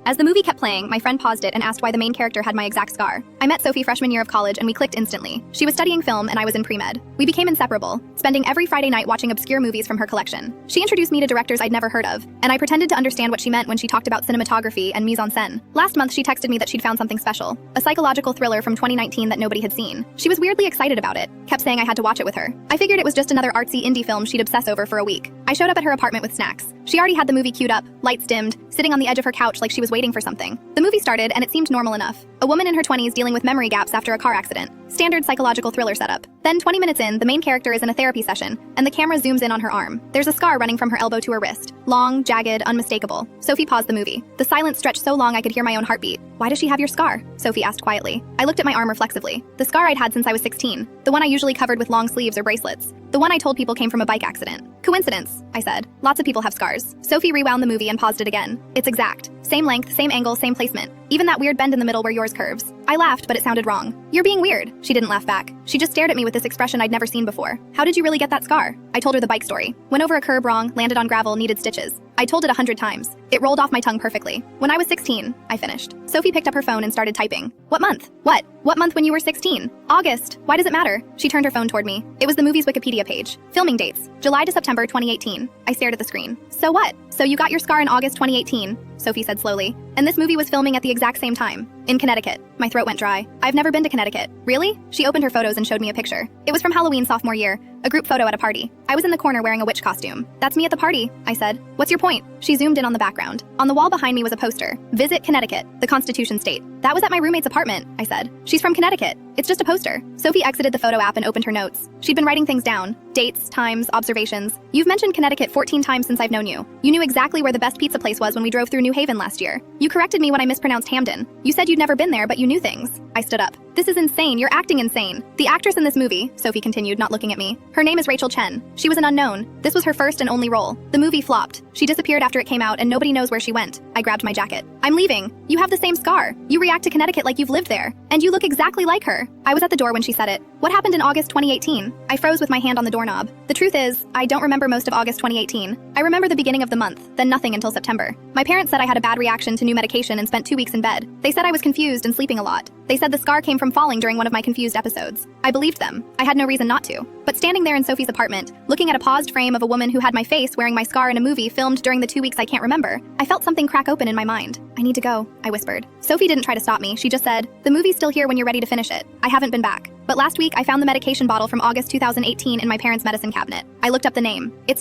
As the movie kept playing, my friend paused it and asked why the main character had my exact scar. I met Sophie freshman year of college and we clicked instantly. She was studying film and I was in pre-med. We became inseparable, spending every Friday night watching obscure movies from her collection. She introduced me to directors I'd never heard of, and I pretended to understand what she meant when she talked about cinematography and mise-en-scène. Last month, she texted me that she'd found something special, a psychological thriller from 2019 that nobody had seen. She was weirdly excited about it, kept saying I had to watch it with her. I figured it was just another artsy indie film she'd obsess over for a week. I showed up at her apartment with snacks. She already had the movie queued up, lights dimmed, sitting on the edge of her couch like she was waiting for something. The movie started and it seemed normal enough. A woman in her 20s dealing with memory gaps after a car accident. Standard psychological thriller setup. Then 20 minutes in, the main character is in a therapy session, and the camera zooms in on her arm. There's a scar running from her elbow to her wrist. Long, jagged, unmistakable. Sophie paused the movie. The silence stretched so long I could hear my own heartbeat. "Why does she have your scar?" Sophie asked quietly. I looked at my arm reflexively. The scar I'd had since I was 16. The one I usually covered with long sleeves or bracelets. The one I told people came from a bike accident. "Coincidence," I said. "Lots of people have scars." Sophie rewound the movie and paused it again. "It's exact. Same length, same angle, same placement. Even that weird bend in the middle where yours curves." I laughed, but it sounded wrong. "You're being weird." She didn't laugh back. She just stared at me with this expression I'd never seen before. "How did you really get that scar?" I told her the bike story. Went over a curb wrong, landed on gravel, needed stitches. I told it 100 times. It rolled off my tongue perfectly. "When I was 16, I finished." Sophie picked up her phone and started typing. "What month?" "What? What month when you were 16? August. Why does it matter?" She turned her phone toward me. It was the movie's Wikipedia page. Filming dates: July to September 2018. I stared at the screen. "So what? So you got your scar in August 2018, Sophie said slowly. "And this movie was filming at the exact same time. In Connecticut." My throat went dry. "I've never been to Connecticut." "Really?" She opened her photos and showed me a picture. It was from Halloween sophomore year, a group photo at a party. I was in the corner wearing a witch costume. "That's me at the party," I said. "What's your point?" She zoomed in on the background. On the wall behind me was a poster. "Visit Connecticut, the Constitution State." "That was at my roommate's apartment," I said. "She's from Connecticut. It's just a poster." Sophie exited the photo app and opened her notes. She'd been writing things down. Dates, times, observations. "You've mentioned Connecticut 14 times since I've known you. You knew exactly where the best pizza place was when we drove through New Haven last year. You corrected me when I mispronounced Hamden. You said you'd never been there, but you knew things." I stood up. "This is insane. You're acting insane." "The actress in this movie," Sophie continued, not looking at me. "Her name is Rachel Chen. She was an unknown. This was her first and only role. The movie flopped. She disappeared after it came out and nobody knows where she went." I grabbed my jacket. "I'm leaving. You have the same scar. You react to Connecticut like you've lived there. And you look exactly like her." I was at the door when she said it. "What happened in August 2018? I froze with my hand on the doorknob. The truth is, I don't remember most of August 2018. I remember the beginning of the month, then nothing until September. My parents said I had a bad reaction to new medication and spent 2 weeks in bed. They said I was confused and sleeping a lot. They said the scar came from falling during one of my confused episodes. I believed them. I had no reason not to. But standing there in Sophie's apartment, looking at a paused frame of a woman who had my face wearing my scar in a movie filmed during the 2 weeks I can't remember, I felt something crack open in my mind. "I need to go," I whispered. Sophie didn't try to stop me. She just said, "The movie's still here when you're ready to finish it." I haven't been back. But last week I found the medication bottle from August 2018 in my parents' medicine cabinet. I looked up the name. It's not